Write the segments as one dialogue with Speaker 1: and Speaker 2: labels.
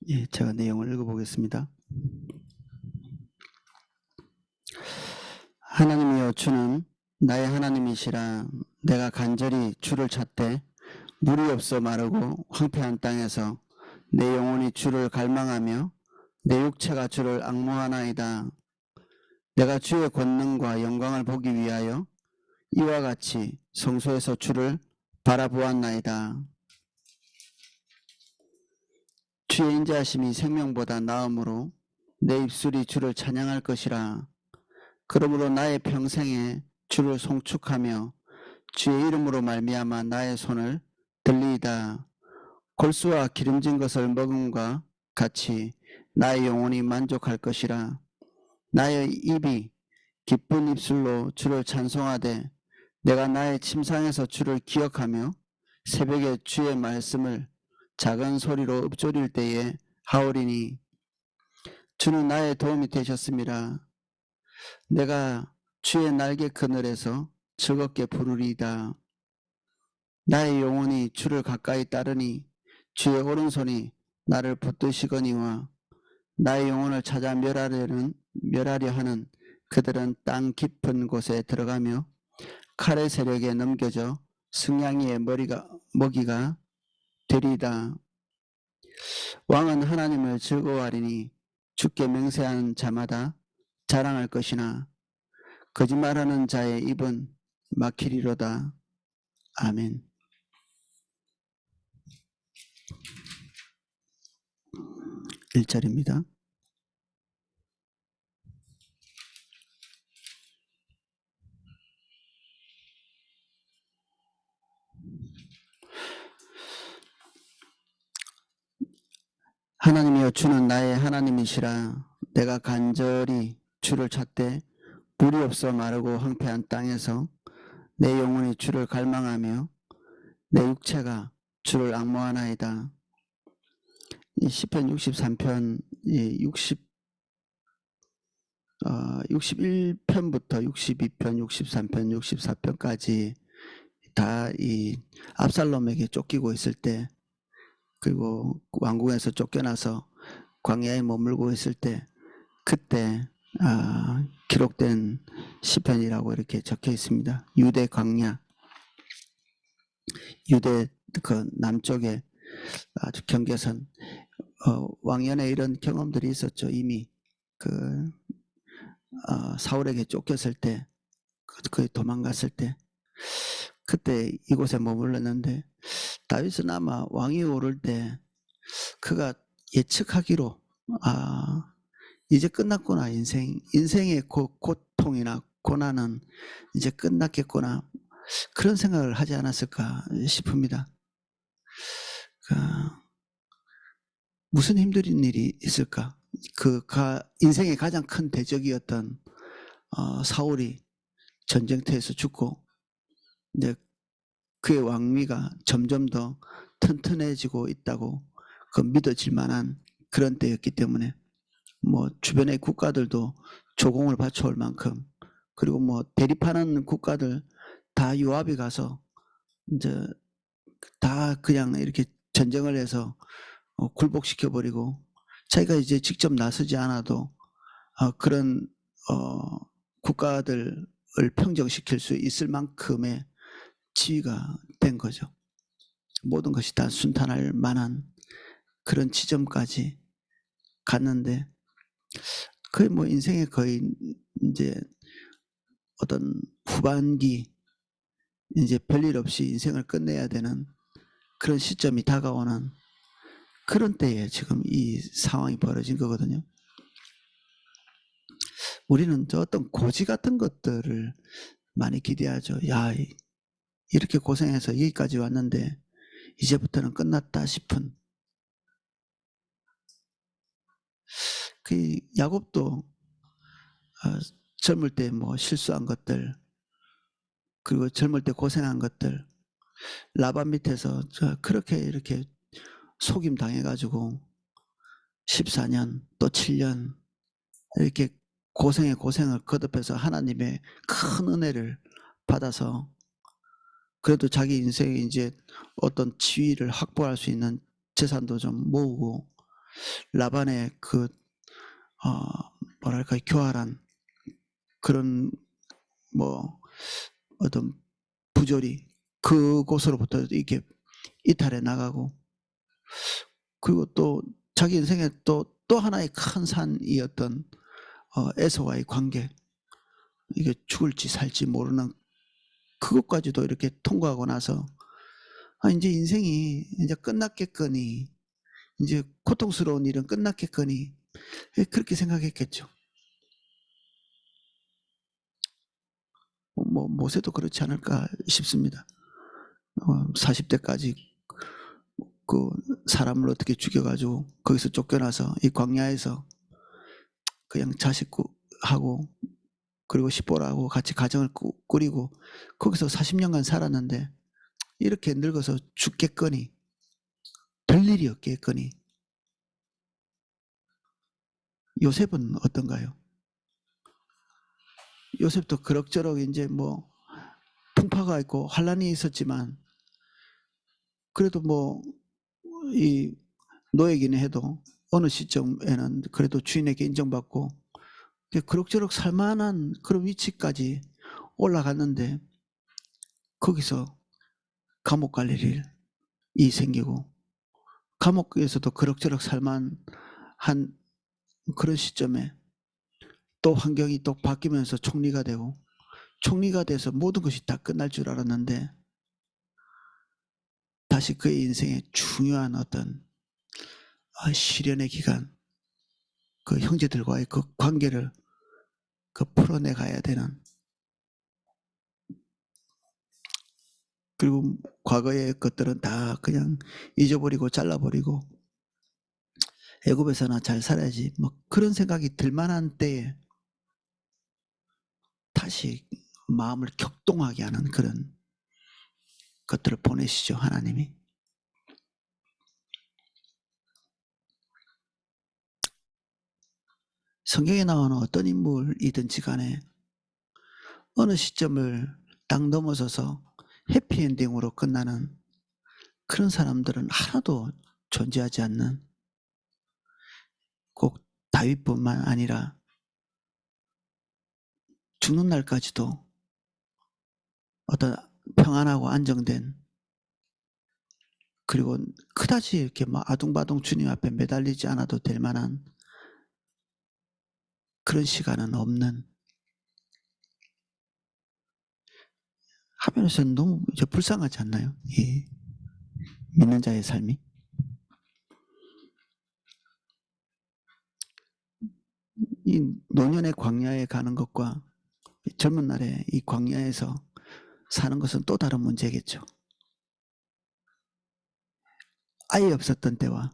Speaker 1: 예, 제가 내용을 읽어보겠습니다. 하나님이여, 주는 나의 하나님이시라. 내가 간절히 주를 찾되 물이 없어 마르고 황폐한 땅에서 내 영혼이 주를 갈망하며 내 육체가 주를 앙모하나이다. 내가 주의 권능과 영광을 보기 위하여 이와 같이 성소에서 주를 바라보았나이다. 주의 인자하심이 생명보다 나음으로 내 입술이 주를 찬양할 것이라. 그러므로 나의 평생에 주를 송축하며 주의 이름으로 말미암아 나의 손을 들리이다. 골수와 기름진 것을 먹음과 같이 나의 영혼이 만족할 것이라. 나의 입이 기쁜 입술로 주를 찬송하되 내가 나의 침상에서 주를 기억하며 새벽에 주의 말씀을 작은 소리로 읊조릴 때에 하오리니 주는 나의 도움이 되셨음이라. 내가 주의 날개 그늘에서 즐겁게 부르리이다. 나의 영혼이 주를 가까이 따르니 주의 오른손이 나를 붙드시거니와 나의 영혼을 찾아 멸하려 하는 그들은 땅 깊은 곳에 들어가며 칼의 세력에 넘겨져 승냥이의 먹이가 되리이다. 왕은 하나님을 즐거워하리니 주께 맹세하는 자마다 자랑할 것이나 거짓말하는 자의 입은 막히리로다. 아멘. 일절입니다. 하나님이여, 주는 나의 하나님이시라. 내가 간절히 주를 찾되 물이 없어 마르고 황폐한 땅에서 내 영혼이 주를 갈망하며 내 육체가 주를 앙모하나이다. 이 시편 63편 61편부터 62편, 63편, 64편까지 다 이 압살롬에게 쫓기고 있을 때, 그리고 왕궁에서 쫓겨나서 광야에 머물고 있을 때, 그때 기록된 시편이라고 이렇게 적혀 있습니다. 유대 광야, 유대 그 남쪽에 아주 경계선, 왕년에 이런 경험들이 있었죠. 이미 그 사울에게 쫓겼을 때, 그 도망갔을 때, 그때 이곳에 머물렀는데, 다윗은 아마 왕위 오를 때 그가 예측하기로 이제 끝났구나, 인생의 고통이나 고난은 이제 끝났겠구나, 그런 생각을 하지 않았을까 싶습니다. 무슨 힘든 일이 있을까? 인생의 가장 큰 대적이었던 사울이 전쟁터에서 죽고 이제 그의 왕위가 점점 더 튼튼해지고 있다고 믿어질 만한 그런 때였기 때문에 뭐 주변의 국가들도 조공을 바쳐올 만큼, 그리고 뭐 대립하는 국가들 다 요압이 가서 이제 다 그냥 이렇게 전쟁을 해서 굴복시켜버리고, 자기가 이제 직접 나서지 않아도 그런 국가들을 평정시킬 수 있을 만큼의 지위가 된 거죠. 모든 것이 다 순탄할 만한 그런 지점까지 갔는데, 거의 뭐 인생의 거의 이제 어떤 후반기, 이제 별일 없이 인생을 끝내야 되는 그런 시점이 다가오는 그런 때에 지금 이 상황이 벌어진 거거든요. 우리는 저 어떤 고지 같은 것들을 많이 기대하죠. 야, 이렇게 고생해서 여기까지 왔는데 이제부터는 끝났다 싶은. 그 야곱도 젊을 때 뭐 실수한 것들, 그리고 젊을 때 고생한 것들, 라반 밑에서 그렇게 이렇게 속임 당해가지고 14년 또 7년 이렇게 고생에 고생을 거듭해서 하나님의 큰 은혜를 받아서 그래도 자기 인생에 이제 어떤 지위를 확보할 수 있는 재산도 좀 모으고 라반의 그 뭐랄까 교활한 그런 뭐 어떤 부조리 그곳으로부터 이렇게 이탈해 나가고, 그리고 또 자기 인생에 또 하나의 큰 산이었던 에서와의 관계, 이게 죽을지 살지 모르는 그것까지도 이렇게 통과하고 나서 이제 인생이 이제 끝났겠거니, 이제 고통스러운 일은 끝났겠거니, 그렇게 생각했겠죠. 뭐 모세도 그렇지 않을까 싶습니다. 40대까지 그 사람을 어떻게 죽여가지고 거기서 쫓겨나서 이 광야에서 그냥 자식하고 그리고 십보라하고 같이 가정을 꾸리고 거기서 40년간 살았는데 이렇게 늙어서 죽겠거니, 별 일이 없겠거니. 요셉은 어떤가요? 요셉도 그럭저럭 이제 뭐 풍파가 있고 환란이 있었지만 그래도 뭐 이 노예기는 해도 어느 시점에는 그래도 주인에게 인정받고 그럭저럭 살만한 그런 위치까지 올라갔는데 거기서 감옥 갈 일이 생기고, 감옥에서도 그럭저럭 살만한 그런 시점에 또 환경이 또 바뀌면서 총리가 되고, 총리가 돼서 모든 것이 다 끝날 줄 알았는데 다시 그의 인생의 중요한 어떤 시련의 기간, 그 형제들과의 그 관계를 풀어내 가야 되는, 그리고 과거의 것들은 다 그냥 잊어버리고 잘라버리고 애굽에서나 잘 살아야지 뭐 그런 생각이 들 만한 때에 다시 마음을 격동하게 하는 그런 것들을 보내시죠, 하나님이. 성경에 나오는 어떤 인물이든지 간에 어느 시점을 딱 넘어서서 해피엔딩으로 끝나는 그런 사람들은 하나도 존재하지 않는, 꼭 다윗뿐만 아니라 죽는 날까지도 어떤 평안하고 안정된, 그리고 그다지 이렇게 막 아둥바둥 주님 앞에 매달리지 않아도 될 만한 그런 시간은 없는, 하면서 너무 이제 불쌍하지 않나요? 이 믿는 자의 삶이. 이 노년의 광야에 가는 것과 젊은 날에 이 광야에서 사는 것은 또 다른 문제겠죠. 아예 없었던 때와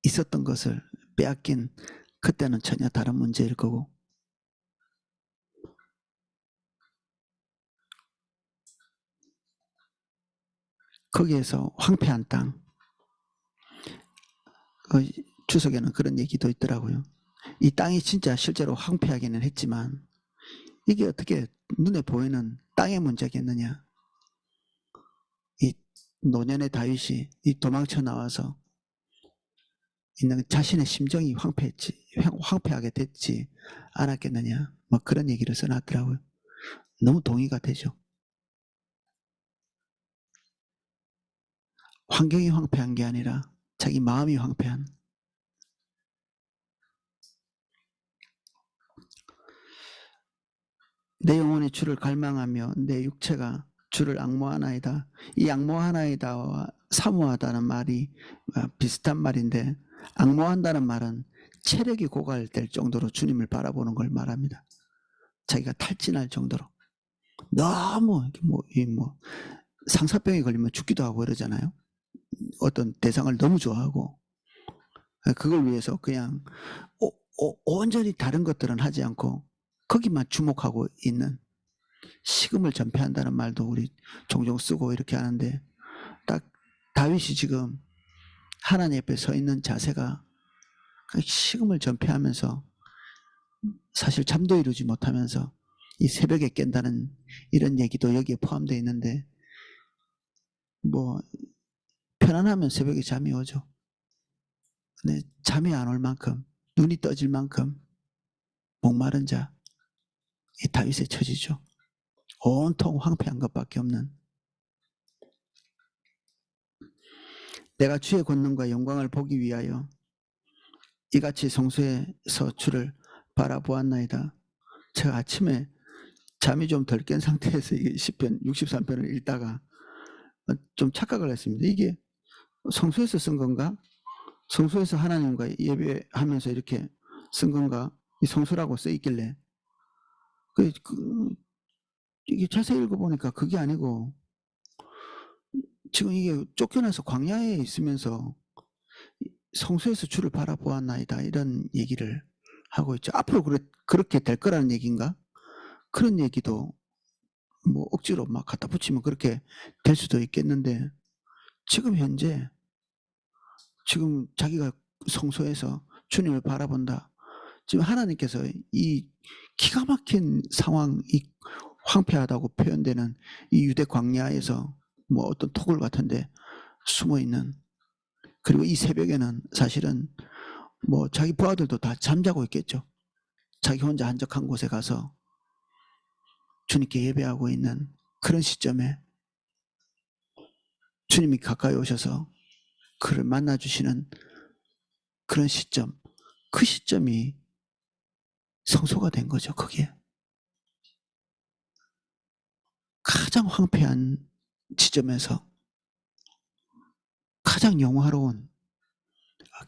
Speaker 1: 있었던 것을 빼앗긴 그때는 전혀 다른 문제일 거고, 거기에서 황폐한 땅, 주석에는 그런 얘기도 있더라고요. 이 땅이 진짜 실제로 황폐하기는 했지만 이게 어떻게 눈에 보이는 땅의 문제겠느냐. 이 노년의 다윗이 이 도망쳐 나와서 있는 자신의 심정이 황폐하게 됐지 않았겠느냐, 뭐 그런 얘기를 써놨더라고요. 너무 동의가 되죠. 환경이 황폐한 게 아니라 자기 마음이 황폐한. 내 영혼이 주를 갈망하며 내 육체가 주를 앙모하나이다. 이 앙모하나이다와 사모하다는 말이 비슷한 말인데, 앙모한다는 말은 체력이 고갈될 정도로 주님을 바라보는 걸 말합니다. 자기가 탈진할 정도로. 너무 상사병이 걸리면 죽기도 하고 이러잖아요. 어떤 대상을 너무 좋아하고 그걸 위해서 그냥 온전히 다른 것들은 하지 않고 거기만 주목하고 있는, 식음을 전폐한다는 말도 우리 종종 쓰고 이렇게 하는데, 딱 다윗이 지금 하나님 앞에 서 있는 자세가 식음을 전폐하면서 사실 잠도 이루지 못하면서 이 새벽에 깬다는 이런 얘기도 여기에 포함되어 있는데, 뭐 편안하면 새벽에 잠이 오죠. 네, 잠이 안 올 만큼, 눈이 떠질 만큼 목마른 자, 이 다윗의 처지죠. 온통 황폐한 것밖에 없는. 내가 주의 권능과 영광을 보기 위하여 이같이 성소에서 주를 바라보았나이다. 제가 아침에 잠이 좀 덜 깬 상태에서 이게 10편, 63편을 읽다가 좀 착각을 했습니다. 이게 성소에서 쓴 건가? 성소에서 하나님과 예배하면서 이렇게 쓴 건가? 이 성소라고 써 있길래 이게 자세히 읽어보니까 그게 아니고 지금 이게 쫓겨나서 광야에 있으면서 성소에서 주를 바라보았나이다 이런 얘기를 하고 있죠. 앞으로 그렇게 될 거라는 얘기인가? 그런 얘기도 뭐 억지로 막 갖다 붙이면 그렇게 될 수도 있겠는데 지금 현재 지금 자기가 성소에서 주님을 바라본다. 지금 하나님께서 이 기가 막힌 상황, 이 황폐하다고 표현되는 이 유대 광야에서 뭐 어떤 토굴 같은데 숨어 있는, 그리고 이 새벽에는 사실은 뭐 자기 부하들도 다 잠자고 있겠죠. 자기 혼자 한적한 곳에 가서 주님께 예배하고 있는 그런 시점에 주님이 가까이 오셔서 그를 만나주시는 그런 시점, 그 시점이 성소가 된 거죠. 거기에 가장 황폐한 지점에서 가장 영화로운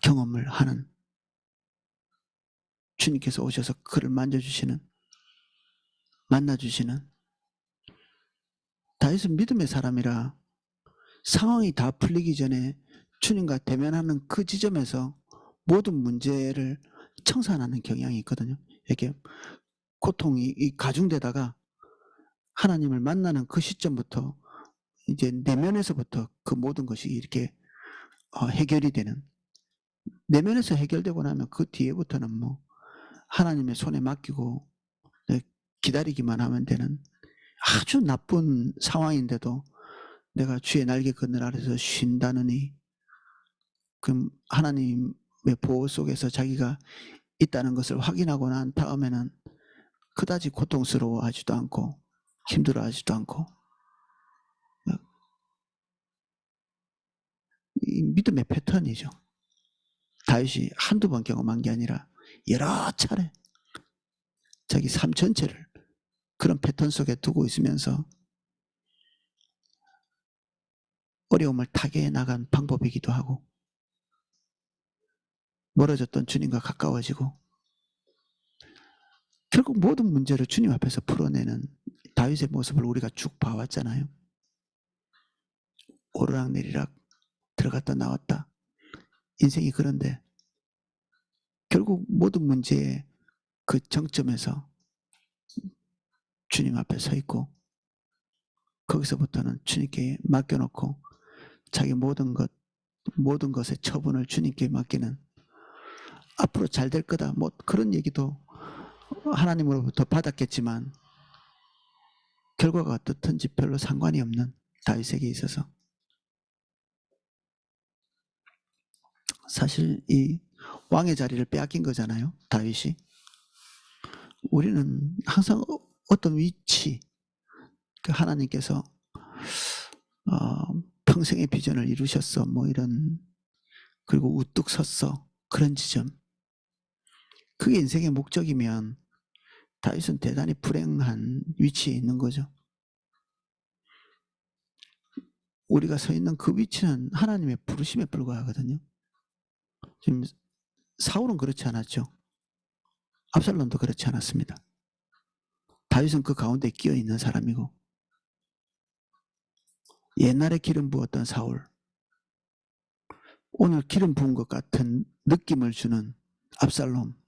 Speaker 1: 경험을 하는, 주님께서 오셔서 그를 만나주시는. 다윗은 믿음의 사람이라 상황이 다 풀리기 전에 주님과 대면하는 그 지점에서 모든 문제를 청산하는 경향이 있거든요. 이렇게 고통이 가중되다가 하나님을 만나는 그 시점부터 이제 내면에서부터 그 모든 것이 이렇게 해결이 되는, 내면에서 해결되고 나면 그 뒤에부터는 뭐 하나님의 손에 맡기고 기다리기만 하면 되는 아주 나쁜 상황인데도 내가 주의 날개 그늘 아래서 쉰다느니, 그 하나님의 보호 속에서 자기가 있다는 것을 확인하고 난 다음에는 그다지 고통스러워하지도 않고 힘들어하지도 않고, 이 믿음의 패턴이죠. 다윗이 한두 번 경험한 게 아니라 여러 차례 자기 삶 전체를 그런 패턴 속에 두고 있으면서 어려움을 타개해 나간 방법이기도 하고, 멀어졌던 주님과 가까워지고 결국 모든 문제를 주님 앞에서 풀어내는 다윗의 모습을 우리가 쭉 봐왔잖아요. 오르락내리락 들어갔다 나왔다. 인생이 그런데 결국 모든 문제의 그 정점에서 주님 앞에 서 있고 거기서부터는 주님께 맡겨놓고 자기 모든 것의 처분을 주님께 맡기는, 앞으로 잘 될 거다 뭐 그런 얘기도 하나님으로부터 받았겠지만 결과가 어떻든지 별로 상관이 없는 다윗에게 있어서 사실 이 왕의 자리를 빼앗긴 거잖아요. 다윗이. 우리는 항상 어떤 위치, 하나님께서 평생의 비전을 이루셨어 뭐 이런, 그리고 우뚝 섰어 그런 지점, 그게 인생의 목적이면 다윗은 대단히 불행한 위치에 있는 거죠. 우리가 서 있는 그 위치는 하나님의 부르심에 불과하거든요. 지금 사울은 그렇지 않았죠. 압살롬도 그렇지 않았습니다. 다윗은 그 가운데 끼어 있는 사람이고, 옛날에 기름 부었던 사울, 오늘 기름 부은 것 같은 느낌을 주는 압살롬,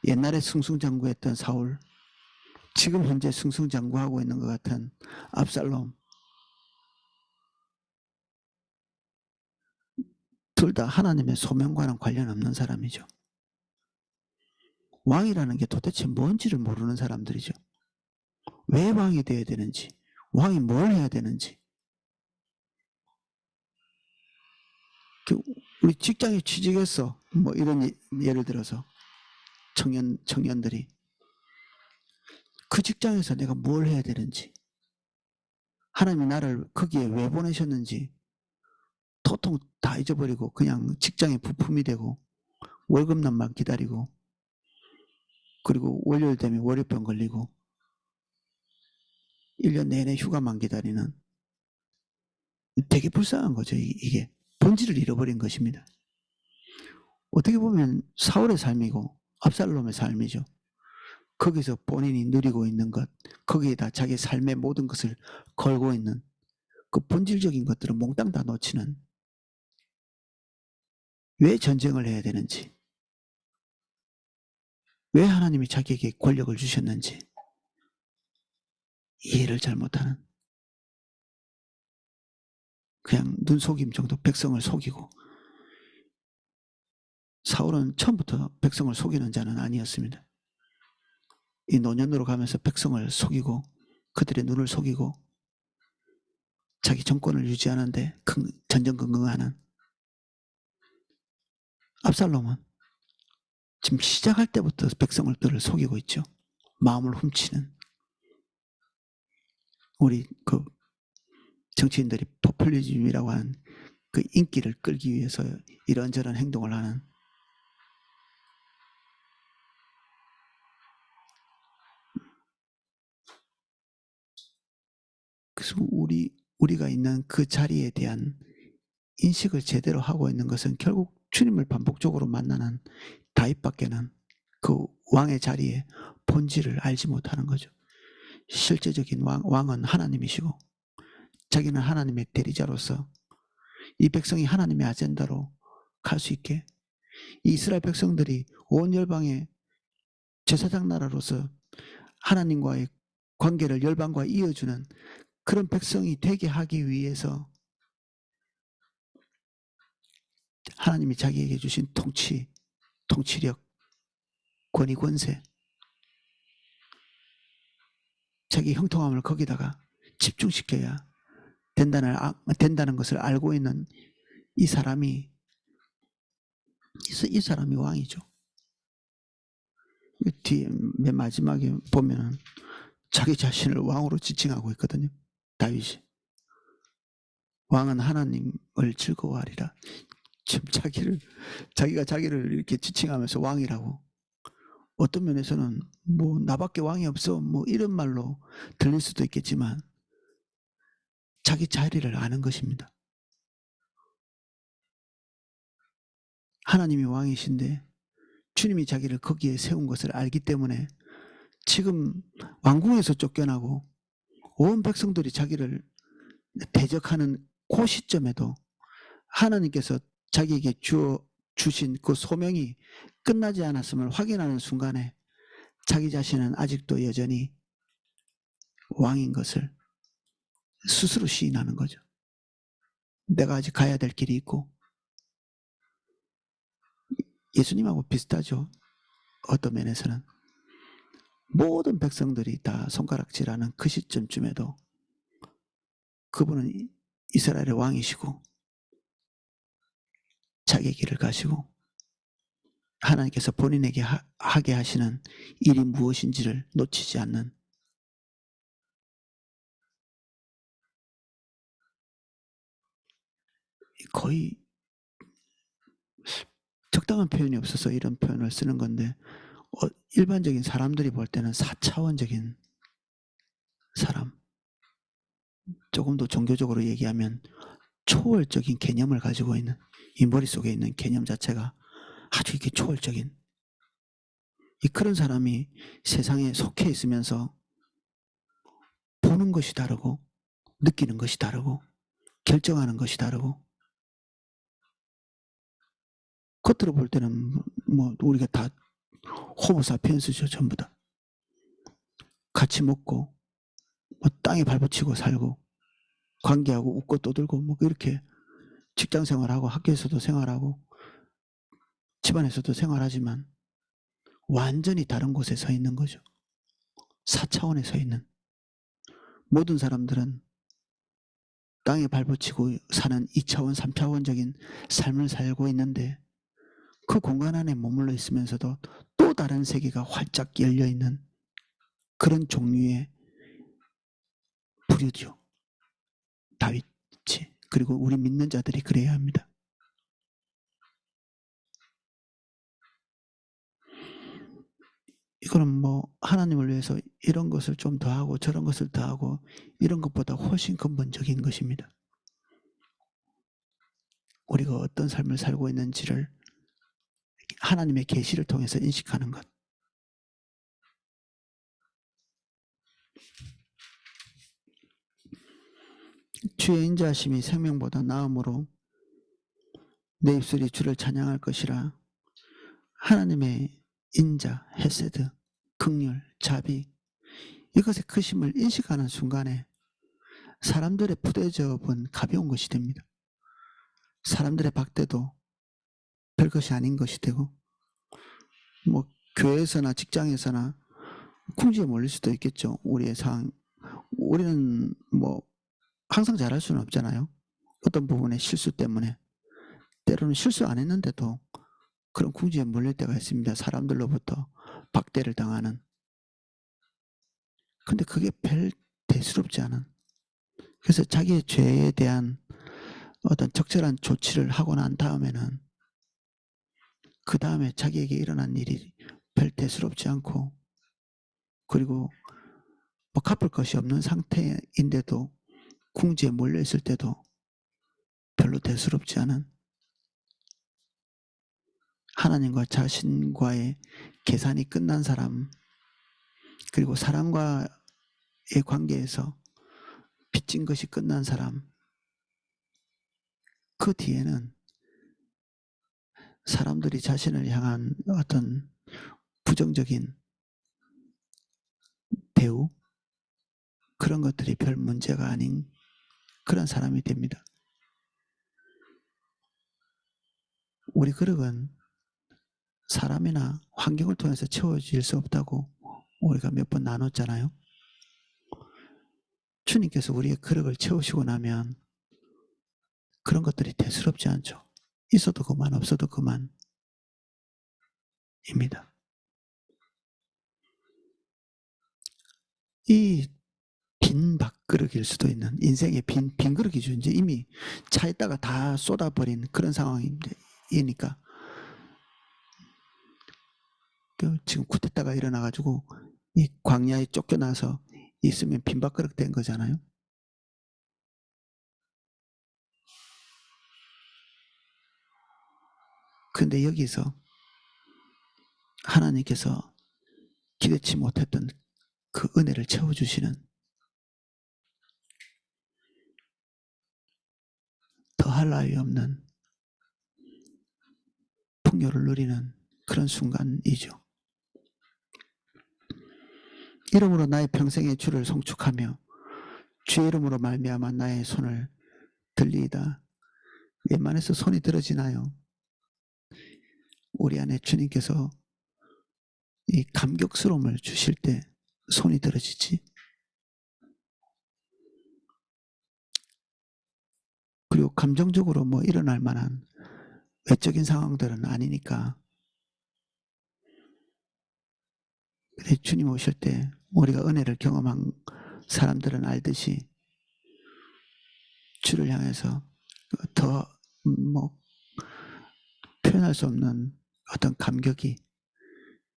Speaker 1: 옛날에 승승장구했던 사울, 지금 현재 승승장구하고 있는 것 같은 압살롬, 둘 다 하나님의 소명과는 관련 없는 사람이죠. 왕이라는 게 도대체 뭔지를 모르는 사람들이죠. 왜 왕이 되어야 되는지, 왕이 뭘 해야 되는지, 우리 직장에 취직했어. 뭐 이런 예를 들어서 청년들이 그 직장에서 내가 뭘 해야 되는지, 하나님이 나를 거기에 왜 보내셨는지 도통 다 잊어버리고 그냥 직장에 부품이 되고 월급날만 기다리고, 그리고 월요일 되면 월요병 걸리고 1년 내내 휴가만 기다리는, 되게 불쌍한 거죠. 이게 본질을 잃어버린 것입니다. 어떻게 보면 사울의 삶이고 압살롬의 삶이죠. 거기서 본인이 누리고 있는 것, 거기에다 자기 삶의 모든 것을 걸고 있는 그 본질적인 것들을 몽땅 다 놓치는, 왜 전쟁을 해야 되는지, 왜 하나님이 자기에게 권력을 주셨는지 이해를 잘 못하는, 그냥 눈속임 정도 백성을 속이고, 사울은 처음부터 백성을 속이는 자는 아니었습니다. 이 노년으로 가면서 백성을 속이고 그들의 눈을 속이고 자기 정권을 유지하는데 전전긍긍하는 압살롬은 지금 시작할 때부터 백성들을 속이고 있죠. 마음을 훔치는, 우리 그 정치인들이 포퓰리즘이라고 하는 그 인기를 끌기 위해서 이런저런 행동을 하는, 그래서 우리가 있는 그 자리에 대한 인식을 제대로 하고 있는 것은 결국 주님을 반복적으로 만나는 다윗밖에는 그 왕의 자리에 본질을 알지 못하는 거죠. 실제적인 왕은 하나님이시고 자기는 하나님의 대리자로서 이 백성이 하나님의 아젠다로 갈 수 있게, 이스라엘 백성들이 온 열방의 제사장 나라로서 하나님과의 관계를 열방과 이어주는 그런 백성이 되게 하기 위해서 하나님이 자기에게 주신 통치력, 권위, 권세, 자기 형통함을 거기다가 집중시켜야 된다는 것을 알고 있는 이 사람이 왕이죠. 뒤에 맨 마지막에 보면은 자기 자신을 왕으로 지칭하고 있거든요. 다윗이. 왕은 하나님을 즐거워하리라. 지금 자기가 자기를 이렇게 지칭하면서 왕이라고. 어떤 면에서는 뭐 나밖에 왕이 없어 뭐 이런 말로 들릴 수도 있겠지만 자기 자리를 아는 것입니다. 하나님이 왕이신데 주님이 자기를 거기에 세운 것을 알기 때문에 지금 왕궁에서 쫓겨나고 온 백성들이 자기를 대적하는 그 시점에도 하나님께서 자기에게 주신 그 소명이 끝나지 않았음을 확인하는 순간에 자기 자신은 아직도 여전히 왕인 것을 스스로 시인하는 거죠. 내가 아직 가야 될 길이 있고, 예수님하고 비슷하죠. 어떤 면에서는 모든 백성들이 다 손가락질하는 그 시점쯤에도 그분은 이스라엘의 왕이시고 자기 길을 가시고 하나님께서 본인에게 하게 하시는 일이 무엇인지를 놓치지 않는, 거의 적당한 표현이 없어서 이런 표현을 쓰는 건데 일반적인 사람들이 볼 때는 4차원적인 사람, 조금 더 종교적으로 얘기하면 초월적인 개념을 가지고 있는, 이 머릿속에 있는 개념 자체가 아주 이렇게 초월적인, 그런 사람이 세상에 속해 있으면서 보는 것이 다르고 느끼는 것이 다르고 결정하는 것이 다르고, 겉으로 볼 때는 뭐 우리가 다 호모사피엔스죠. 전부 다 같이 먹고 뭐 땅에 발붙이고 살고 관계하고 웃고 떠들고 뭐 이렇게 직장 생활하고 학교에서도 생활하고 집안에서도 생활하지만 완전히 다른 곳에 서 있는 거죠. 4차원에 서 있는. 모든 사람들은 땅에 발붙이고 사는 2차원, 3차원적인 삶을 살고 있는데 그 공간 안에 머물러 있으면서도 또 다른 세계가 활짝 열려 있는 그런 종류의 부류죠. 다윗이. 그리고 우리 믿는 자들이 그래야 합니다. 이거는 뭐 하나님을 위해서 이런 것을 좀 더 하고 저런 것을 더 하고 이런 것보다 훨씬 근본적인 것입니다. 우리가 어떤 삶을 살고 있는지를 하나님의 계시를 통해서 인식하는 것. 주의 인자하심이 생명보다 나음으로 내 입술이 주를 찬양할 것이라. 하나님의 인자, 헤세드, 긍휼, 자비, 이것의 크심을 인식하는 순간에 사람들의 부대접은 가벼운 것이 됩니다. 사람들의 박대도 별것이 아닌 것이 되고, 뭐 교회에서나 직장에서나 궁지에 몰릴 수도 있겠죠. 우리의 상황. 우리는 뭐 항상 잘할 수는 없잖아요. 어떤 부분의 실수 때문에. 때로는 실수 안 했는데도 그런 궁지에 몰릴 때가 있습니다. 사람들로부터 박대를 당하는. 근데 그게 별 대수롭지 않은. 그래서 자기의 죄에 대한 어떤 적절한 조치를 하고 난 다음에는 그 다음에 자기에게 일어난 일이 별 대수롭지 않고, 그리고 뭐 갚을 것이 없는 상태인데도 궁지에 몰려 있을 때도 별로 대수롭지 않은, 하나님과 자신과의 계산이 끝난 사람, 그리고 사람과의 관계에서 빚진 것이 끝난 사람, 그 뒤에는 사람들이 자신을 향한 어떤 부정적인 대우, 그런 것들이 별 문제가 아닌 그런 사람이 됩니다. 우리 그릇은 사람이나 환경을 통해서 채워질 수 없다고 우리가 몇 번 나눴잖아요. 주님께서 우리의 그릇을 채우시고 나면 그런 것들이 대수롭지 않죠. 있어도 그만, 없어도 그만입니다. 이 빈 밥그릇일 수도 있는, 인생의 빈 그릇이죠. 이제 이미 차에다가 다 쏟아버린 그런 상황이니까. 지금 쿠데타가 일어나가지고 이 광야에 쫓겨나서 있으면 빈 밥그릇 된 거잖아요. 근데 여기서 하나님께서 기대치 못했던 그 은혜를 채워주시는, 더할 나위 없는 풍요를 누리는 그런 순간이죠. 이름으로 나의 평생의 주를 송축하며 주의 이름으로 말미암아 나의 손을 들리이다. 웬만해서 손이 들어지나요? 우리 안에 주님께서 이 감격스러움을 주실 때 손이 들어지지. 그리고 감정적으로 뭐 일어날 만한 외적인 상황들은 아니니까. 근데 주님 오실 때 우리가 은혜를 경험한 사람들은 알듯이 주를 향해서 더 뭐 표현할 수 없는 어떤 감격이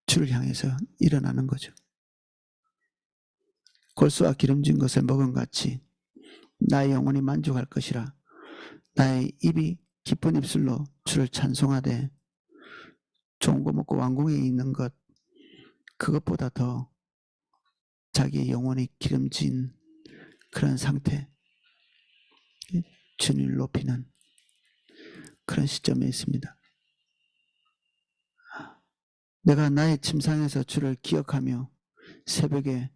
Speaker 1: 주를 향해서 일어나는 거죠. 골수와 기름진 것을 먹은 같이 나의 영혼이 만족할 것이라. 나의 입이 기쁜 입술로 주를 찬송하되, 좋은 거 먹고 왕궁에 있는 것, 그것보다 더 자기의 영혼이 기름진 그런 상태, 주님을 높이는 그런 시점에 있습니다. 내가 나의 침상에서 주를 기억하며 새벽에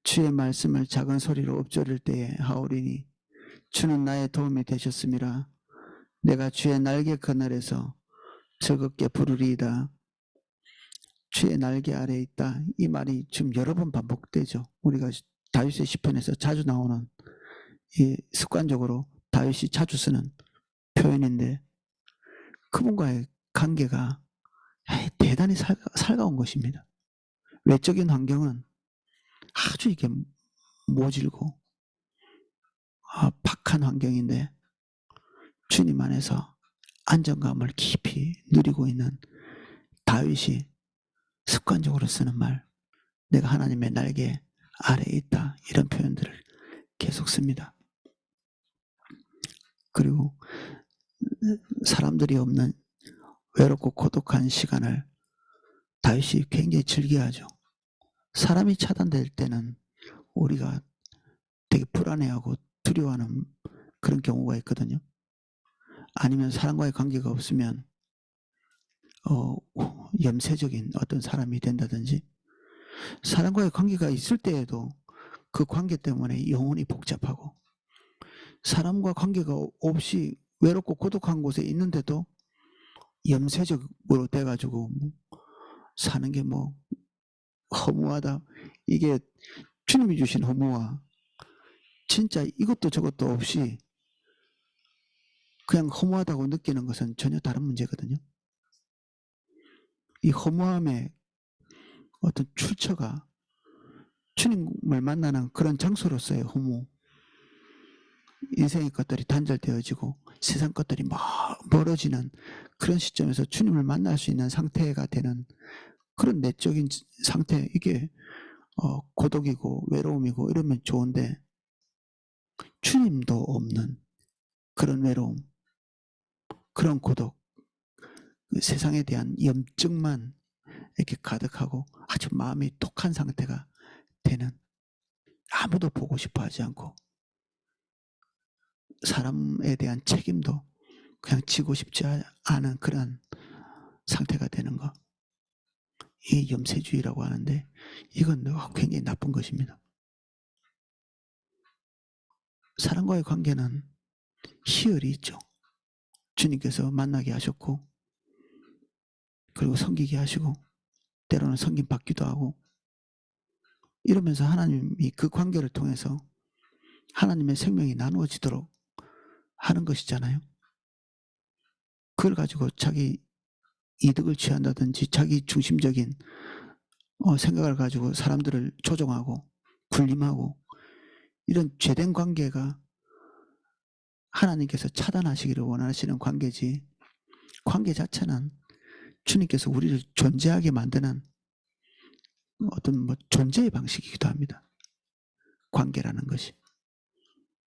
Speaker 1: 주의 말씀을 작은 소리로 읊조릴 때에 하오리니 주는 나의 도움이 되셨음이라. 내가 주의 날개 그늘에서 즐겁게 부르리이다. 주의 날개 아래에 있다. 이 말이 지금 여러 번 반복되죠. 우리가 다윗의 시편에서 자주 나오는 이 습관적으로 다윗이 자주 쓰는 표현인데 그분과의 관계가 대단히 살가운 것입니다. 외적인 환경은 아주 이게 모질고 박한 환경인데 주님 안에서 안정감을 깊이 누리고 있는 다윗이 습관적으로 쓰는 말, 내가 하나님의 날개 아래에 있다, 이런 표현들을 계속 씁니다. 그리고 사람들이 없는 외롭고 고독한 시간을 다윗이 굉장히 즐겨하죠. 사람이 차단될 때는 우리가 되게 불안해하고 두려워하는 그런 경우가 있거든요. 아니면 사람과의 관계가 없으면 염세적인 어떤 사람이 된다든지, 사람과의 관계가 있을 때에도 그 관계 때문에 영혼이 복잡하고, 사람과 관계가 없이 외롭고 고독한 곳에 있는데도 염세적으로 돼가지고 사는 게 허무하다. 이게 주님이 주신 허무와 진짜 이것도 저것도 없이 그냥 허무하다고 느끼는 것은 전혀 다른 문제거든요. 이 허무함의 어떤 출처가 주님을 만나는 그런 장소로서의 허무, 인생의 것들이 단절되어지고 세상 것들이 멀어지는 그런 시점에서 주님을 만날 수 있는 상태가 되는 그런 내적인 상태, 이게 고독이고 외로움이고 이러면 좋은데, 주님도 없는 그런 외로움, 그런 고독, 세상에 대한 염증만 이렇게 가득하고 아주 마음이 독한 상태가 되는, 아무도 보고 싶어 하지 않고 사람에 대한 책임도 그냥 지고 싶지 않은 그런 상태가 되는 것, 이 염세주의라고 하는데 이건 굉장히 나쁜 것입니다. 사람과의 관계는 희열이 있죠. 주님께서 만나게 하셨고, 그리고 섬기게 하시고, 때로는 섬김 받기도 하고, 이러면서 하나님이 그 관계를 통해서 하나님의 생명이 나누어지도록 하는 것이잖아요. 그걸 가지고 자기 이득을 취한다든지 자기 중심적인 생각을 가지고 사람들을 조종하고 군림하고, 이런 죄된 관계가 하나님께서 차단하시기를 원하시는 관계지, 관계 자체는 주님께서 우리를 존재하게 만드는 어떤 존재의 방식이기도 합니다. 관계라는 것이.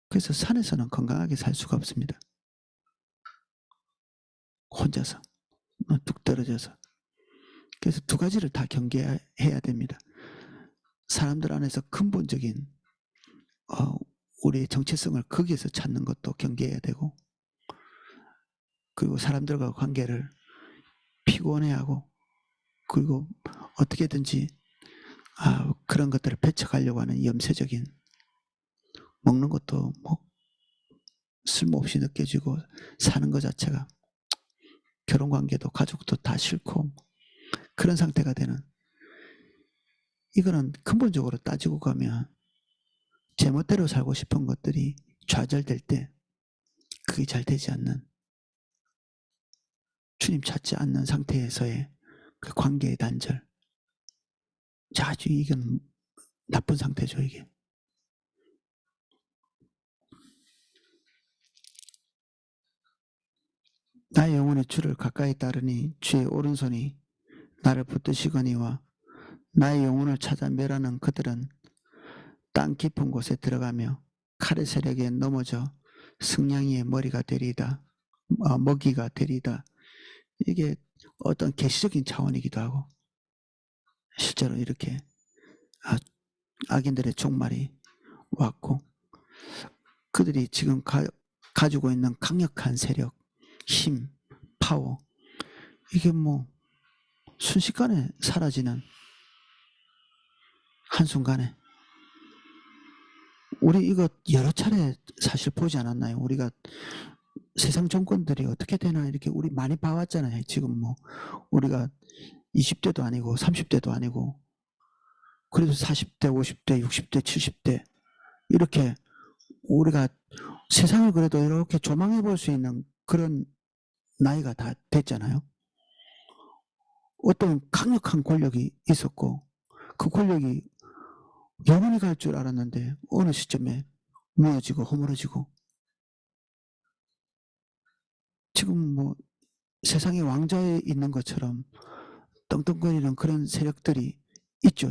Speaker 1: 그래서 산에서는 건강하게 살 수가 없습니다. 혼자서 뚝 떨어져서. 그래서 두 가지를 다 경계해야 됩니다. 사람들 안에서 근본적인 우리의 정체성을 거기에서 찾는 것도 경계해야 되고, 그리고 사람들과 관계를 피곤해하고, 그리고 어떻게든지 그런 것들을 배척하려고 하는 염세적인, 먹는 것도 쓸모없이 느껴지고 사는 것 자체가, 결혼관계도 가족도 다 싫고 그런 상태가 되는, 이거는 근본적으로 따지고 가면 제멋대로 살고 싶은 것들이 좌절될 때 그게 잘 되지 않는, 주님 찾지 않는 상태에서의 그 관계의 단절, 아주 이건 나쁜 상태죠. 이게 나의 영혼의 주를 가까이 따르니 주의 오른손이 나를 붙드시거니와 나의 영혼을 찾아 멸하는 그들은 땅 깊은 곳에 들어가며 칼의 세력에 넘어져 승냥이의 머리가 되리이다. 먹이가 되리이다. 이게 어떤 계시적인 차원이기도 하고, 실제로 이렇게 악인들의 종말이 왔고, 그들이 지금 가지고 있는 강력한 세력, 힘, 파워, 이게 순식간에 사라지는, 한순간에. 우리 이거 여러 차례 사실 보지 않았나요? 우리가 세상 정권들이 어떻게 되나 이렇게 우리 많이 봐왔잖아요. 지금 우리가 20대도 아니고 30대도 아니고, 그래도 40대, 50대, 60대, 70대 이렇게 우리가 세상을 그래도 이렇게 조망해 볼 수 있는 그런 나이가 다 됐잖아요. 어떤 강력한 권력이 있었고 그 권력이 영원히 갈 줄 알았는데 어느 시점에 무너지고 허물어지고 지금 뭐 세상의 왕좌에 있는 것처럼 떵떵거리는 그런 세력들이 있죠.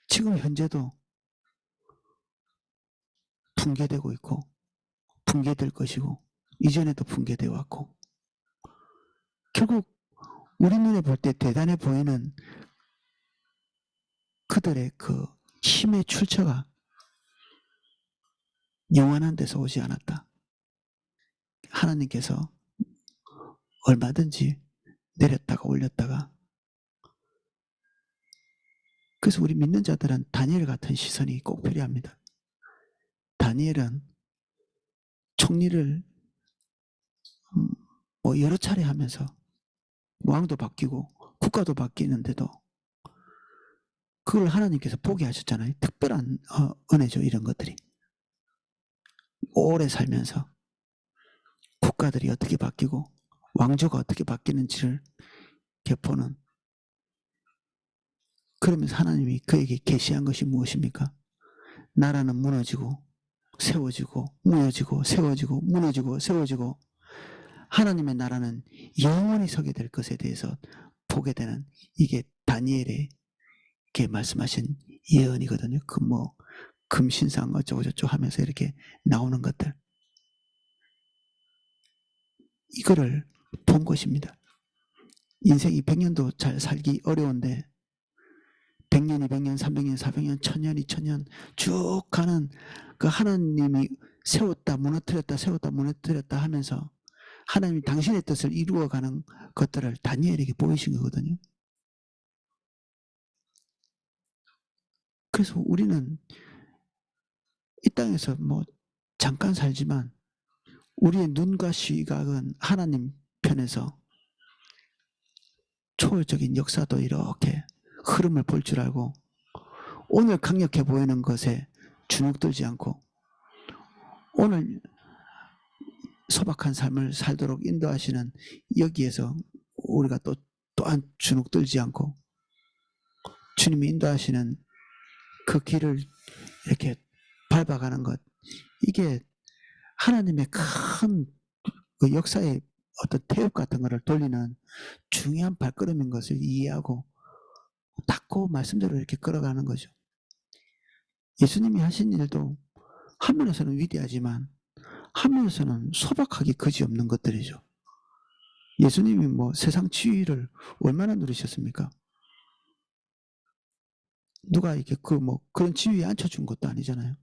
Speaker 1: 지금 현재도 붕괴되고 있고 붕괴될 것이고 이전에도 붕괴되어 왔고 결국 우리 눈에 볼 때 대단해 보이는 그들의 그 힘의 출처가 영원한 데서 오지 않았다. 하나님께서 얼마든지 내렸다가 올렸다가 그래서 우리 믿는 자들은 다니엘 같은 시선이 꼭 필요합니다. 다니엘은 총리를 뭐 여러 차례 하면서 왕도 바뀌고 국가도 바뀌는데도 그걸 하나님께서 보게 하셨잖아요. 특별한 은혜죠. 이런 것들이. 오래 살면서 국가들이 어떻게 바뀌고 왕조가 어떻게 바뀌는지를 보는 그러면서 하나님이 그에게 계시한 것이 무엇입니까? 나라는 무너지고 세워지고 무너지고 세워지고 무너지고 세워지고 하나님의 나라는 영원히 서게 될 것에 대해서 보게 되는 이게 다니엘의 말씀하신 예언이거든요. 그 뭐 금신상 어쩌고저쩌고 하면서 이렇게 나오는 것들 이거를 본 것입니다. 인생이 100년도 잘 살기 어려운데 100년, 200년, 300년, 400년, 1000년, 2000년 쭉 가는 그 하나님이 세웠다 무너뜨렸다 세웠다 무너뜨렸다 하면서 하나님이 당신의 뜻을 이루어가는 것들을 다니엘에게 보이신 거거든요. 그래서 우리는 이 땅에서 뭐 잠깐 살지만 우리의 눈과 시각은 하나님 편에서 초월적인 역사도 이렇게 흐름을 볼 줄 알고 오늘 강력해 보이는 것에 주눅들지 않고 오늘 소박한 삶을 살도록 인도하시는 여기에서 우리가 또한 주눅들지 않고 주님이 인도하시는 그 길을 이렇게 밟아가는 것 이게 하나님의 큰 그 역사의 어떤 태엽 같은 것을 돌리는 중요한 발걸음인 것을 이해하고 닦고 말씀대로 이렇게 걸어가는 거죠. 예수님이 하신 일도 한면에서는 위대하지만 한면에서는 소박하게 그지없는 것들이죠. 예수님이 뭐 세상 지위를 얼마나 누리셨습니까? 누가 이렇게 그런 지위에 앉혀준 것도 아니잖아요.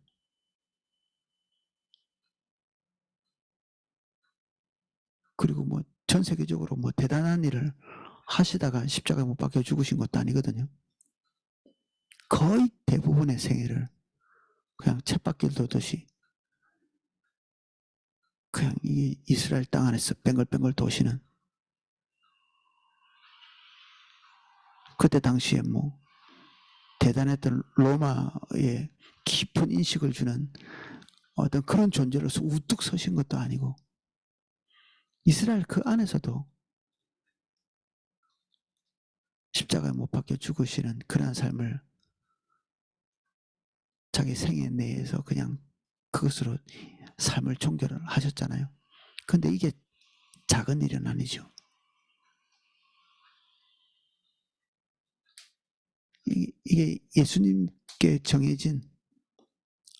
Speaker 1: 그리고 뭐 전 세계적으로 뭐 대단한 일을 하시다가 십자가에 못 박혀 죽으신 것도 아니거든요. 거의 대부분의 생애를 그냥 쳇바퀴를 돌듯이 그냥 이 이스라엘 땅 안에서 뱅글뱅글 도시는 그때 당시에 뭐 대단했던 로마의 깊은 인식을 주는 어떤 그런 존재로서 우뚝 서신 것도 아니고 이스라엘 그 안에서도 십자가에 못 박혀 죽으시는 그러한 삶을 자기 생애 내에서 그냥 그것으로 삶을 종결을 하셨잖아요. 근데 이게 작은 일은 아니죠. 이게 예수님께 정해진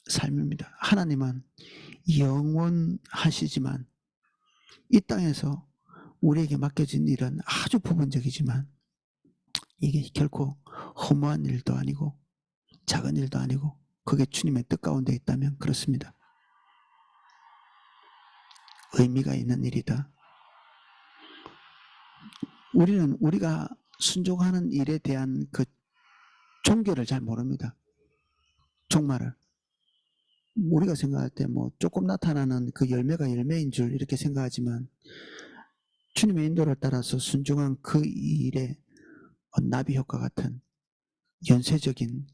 Speaker 1: 삶입니다. 하나님은 영원하시지만 이 땅에서 우리에게 맡겨진 일은 아주 부분적이지만 이게 결코 허무한 일도 아니고 작은 일도 아니고 그게 주님의 뜻 가운데 있다면 그렇습니다. 의미가 있는 일이다. 우리는 우리가 순종하는 일에 대한 그 종교를 잘 모릅니다. 종말을. 우리가 생각할 때 뭐 조금 나타나는 그 열매가 열매인 줄 이렇게 생각하지만 주님의 인도를 따라서 순종한 그 일에 나비 효과 같은 연쇄적인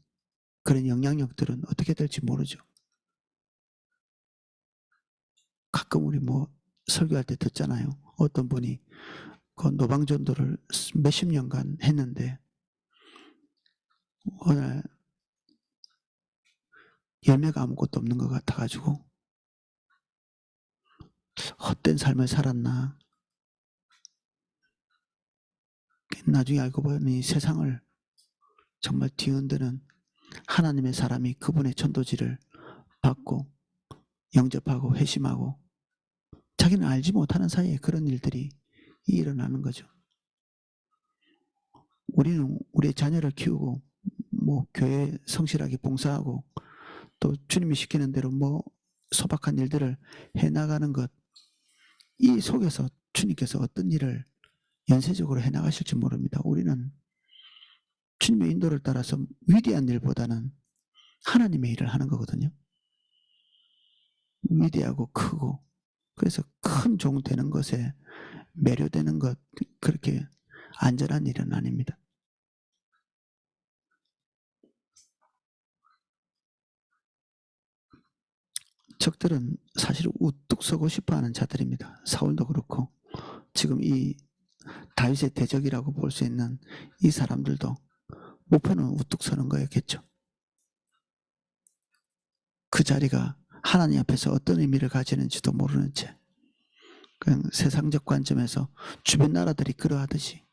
Speaker 1: 그런 영향력들은 어떻게 될지 모르죠. 가끔 우리 뭐 설교할 때 듣잖아요. 어떤 분이 그 노방전도를 몇십 년간 했는데 어느 날 열매가 아무것도 없는 것 같아가지고 헛된 삶을 살았나. 나중에 알고 보니 세상을 정말 뒤흔드는 하나님의 사람이 그분의 전도지를 받고 영접하고 회심하고 자기는 알지 못하는 사이에 그런 일들이 일어나는 거죠. 우리는 우리의 자녀를 키우고 뭐 교회 성실하게 봉사하고 또 주님이 시키는 대로 뭐 소박한 일들을 해나가는 것, 이 속에서 주님께서 어떤 일을 연쇄적으로 해나가실지 모릅니다. 우리는 주님의 인도를 따라서 위대한 일보다는 하나님의 일을 하는 거거든요. 위대하고 크고 그래서 큰 종 되는 것에 매료되는 것, 그렇게 안전한 일은 아닙니다. 적들은 사실 우뚝 서고 싶어하는 자들입니다. 사울도 그렇고 지금 이 다윗의 대적이라고 볼 수 있는 이 사람들도 목표는 우뚝 서는 거였겠죠. 그 자리가 하나님 앞에서 어떤 의미를 가지는지도 모르는 채 그냥 세상적 관점에서 주변 나라들이 그러하듯이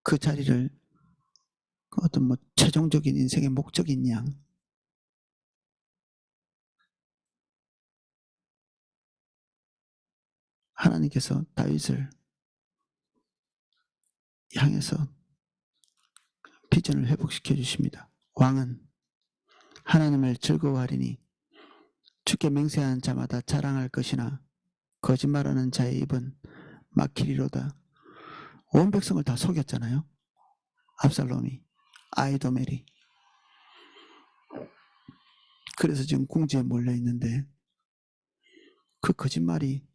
Speaker 1: 그 자리를 어떤 뭐 최종적인 인생의 목적인 양 하나님께서 다윗을 향해서 비전을 회복시켜 주십니다. 왕은 하나님을 즐거워하리니 주께 맹세하는 자마다 자랑할 것이나 거짓말하는 자의 입은 막히리로다. 온 백성을 다 속였잖아요. 압살롬이, 아이도멜이. 그래서 지금 궁지에 몰려 있는데 그 거짓말이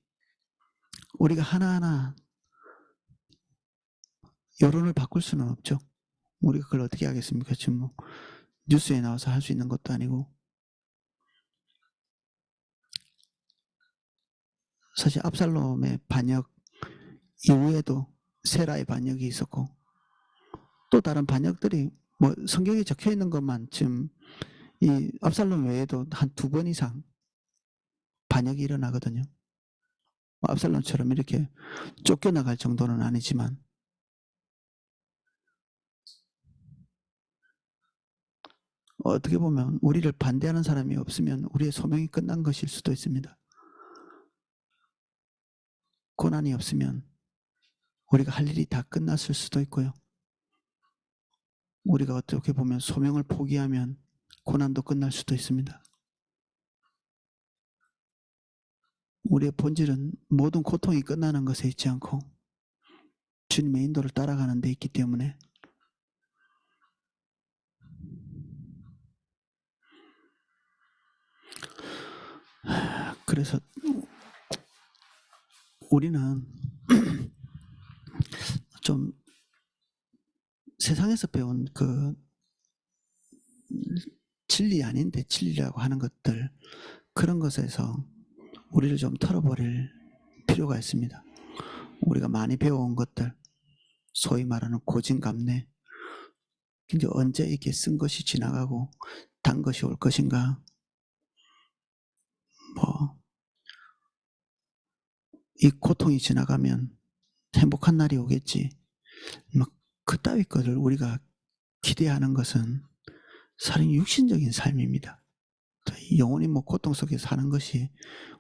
Speaker 1: 우리가 하나하나 여론을 바꿀 수는 없죠. 우리가 그걸 어떻게 하겠습니까? 지금 뭐 뉴스에 나와서 할 수 있는 것도 아니고. 사실 압살롬의 반역 이후에도 세라의 반역이 있었고 또 다른 반역들이 뭐 성경에 적혀 있는 것만 지금 이 압살롬 외에도 한 2번 이상 반역이 일어나거든요. 압살롬처럼 이렇게 쫓겨나갈 정도는 아니지만 어떻게 보면 우리를 반대하는 사람이 없으면 우리의 소명이 끝난 것일 수도 있습니다. 고난이 없으면 우리가 할 일이 다 끝났을 수도 있고요. 우리가 어떻게 보면 소명을 포기하면 고난도 끝날 수도 있습니다. 우리의 본질은 모든 고통이 끝나는 것에 있지 않고 주님의 인도를 따라가는 데 있기 때문에 그래서 우리는 좀 세상에서 배운 그 진리 아닌데 진리라고 하는 것들 그런 것에서 우리를 좀 털어버릴 필요가 있습니다. 우리가 많이 배워온 것들 소위 말하는 고진감래 이제 언제 이렇게 쓴 것이 지나가고 단 것이 올 것인가 뭐 이 고통이 지나가면 행복한 날이 오겠지 막 그따위 것을 우리가 기대하는 것은 사실 육신적인 삶입니다. 영원히 뭐 고통 속에 사는 것이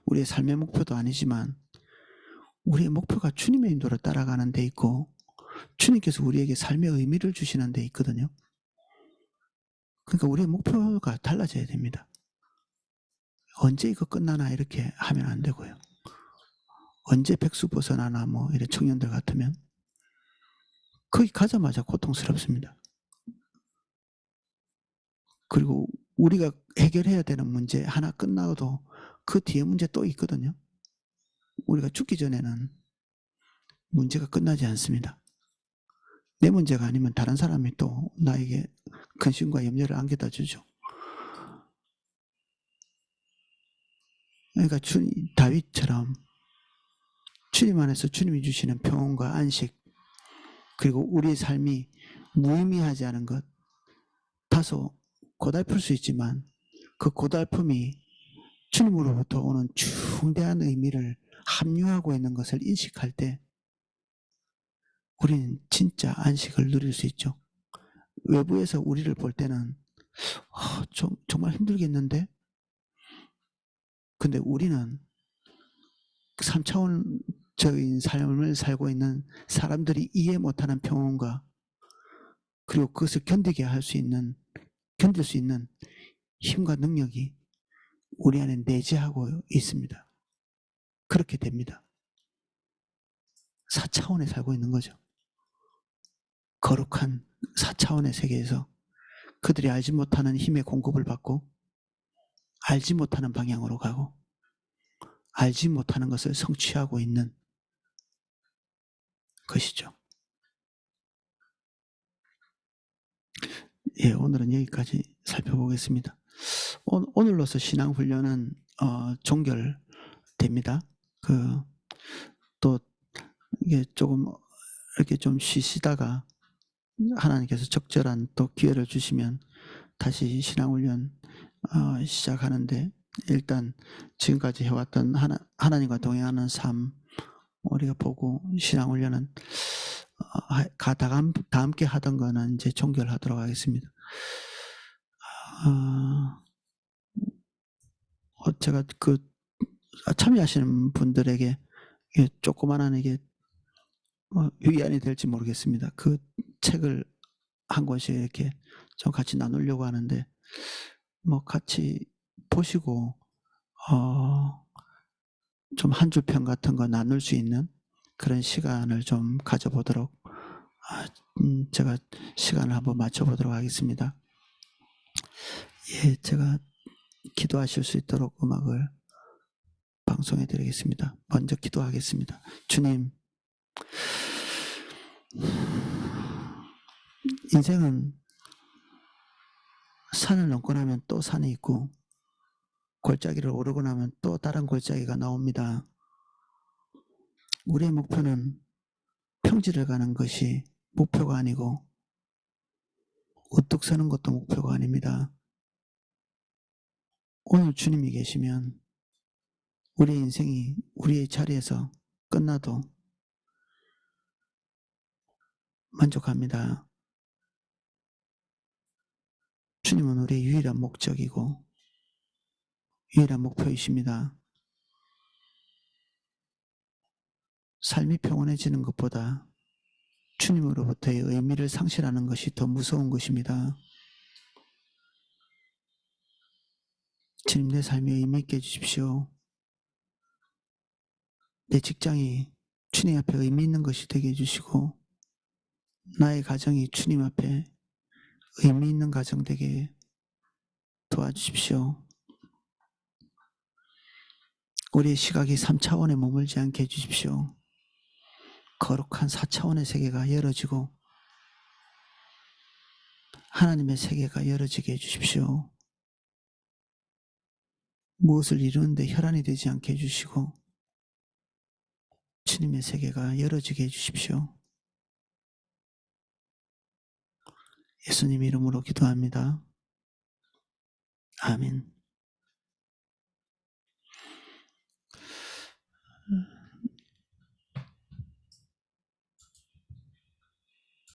Speaker 1: 우리의 삶의 목표도 아니지만 우리의 목표가 주님의 인도를 따라가는 데 있고 주님께서 우리에게 삶의 의미를 주시는 데 있거든요. 그러니까 우리의 목표가 달라져야 됩니다. 언제 이거 끝나나 이렇게 하면 안 되고요. 언제 백수 벗어나나 뭐 이런 청년들 같으면 거기 가자마자 고통스럽습니다. 그리고 우리가 해결해야 되는 문제 하나 끝나도 그 뒤에 문제 또 있거든요. 우리가 죽기 전에는 문제가 끝나지 않습니다. 내 문제가 아니면 다른 사람이 또 나에게 근심과 염려를 안겨다 주죠. 그러니까 다윗처럼 주님 안에서 주님이 주시는 평온과 안식, 그리고 우리의 삶이 무의미하지 않은 것, 다소 고달플 수 있지만 그 고달픔이 주님으로부터 오는 중대한 의미를 함유하고 있는 것을 인식할 때 우리는 진짜 안식을 누릴 수 있죠. 외부에서 우리를 볼 때는 정말 힘들겠는데? 근데 우리는 3차원적인 삶을 살고 있는 사람들이 이해 못하는 평온과, 그리고 그것을 견딜 수 있는 힘과 능력이 우리 안에 내재하고 있습니다. 그렇게 됩니다. 4차원에 살고 있는 거죠. 거룩한 4차원의 세계에서 그들이 알지 못하는 힘의 공급을 받고 알지 못하는 방향으로 가고 알지 못하는 것을 성취하고 있는 것이죠. 예, 오늘은 여기까지 살펴보겠습니다. 오늘로서 신앙훈련은 종결됩니다. 또 이게 조금 이렇게 좀 쉬시다가 하나님께서 적절한 또 기회를 주시면 다시 신앙훈련 시작하는데, 일단 지금까지 해왔던 하나님과 동행하는 삶 우리가 보고 신앙훈련은 다 함께 하던 거는 이제 종결하도록 하겠습니다. 제가 참여하시는 분들에게 조그만한 이게 위안이 될지 모르겠습니다. 그 책을 한 권씩 이렇게 좀 같이 나누려고 하는데, 같이 보시고 좀 한 줄 평 같은 거 나눌 수 있는 그런 시간을 좀 가져보도록 제가 시간을 한번 맞춰보도록 하겠습니다. 예, 제가 기도하실 수 있도록 음악을 방송해 드리겠습니다. 먼저 기도하겠습니다. 주님, 인생은 산을 넘고 나면 또 산이 있고 골짜기를 오르고 나면 또 다른 골짜기가 나옵니다. 우리의 목표는 평지를 가는 것이 목표가 아니고 우뚝 서는 것도 목표가 아닙니다. 오늘 주님이 계시면 우리의 인생이 우리의 자리에서 끝나도 만족합니다. 주님은 우리의 유일한 목적이고 유일한 목표이십니다. 삶이 평온해지는 것보다 주님으로부터의 의미를 상실하는 것이 더 무서운 것입니다. 주님, 내 삶에 의미 있게 해주십시오. 내 직장이 주님 앞에 의미 있는 것이 되게 해주시고 나의 가정이 주님 앞에 의미 있는 가정 되게 도와주십시오. 우리의 시각이 3차원에 머물지 않게 해주십시오. 거룩한 4차원의 세계가 열어지고 하나님의 세계가 열어지게 해주십시오. 무엇을 이루는데 혈안이 되지 않게 해주시고 주님의 세계가 열어지게 해주십시오. 예수님 이름으로 기도합니다. 아멘.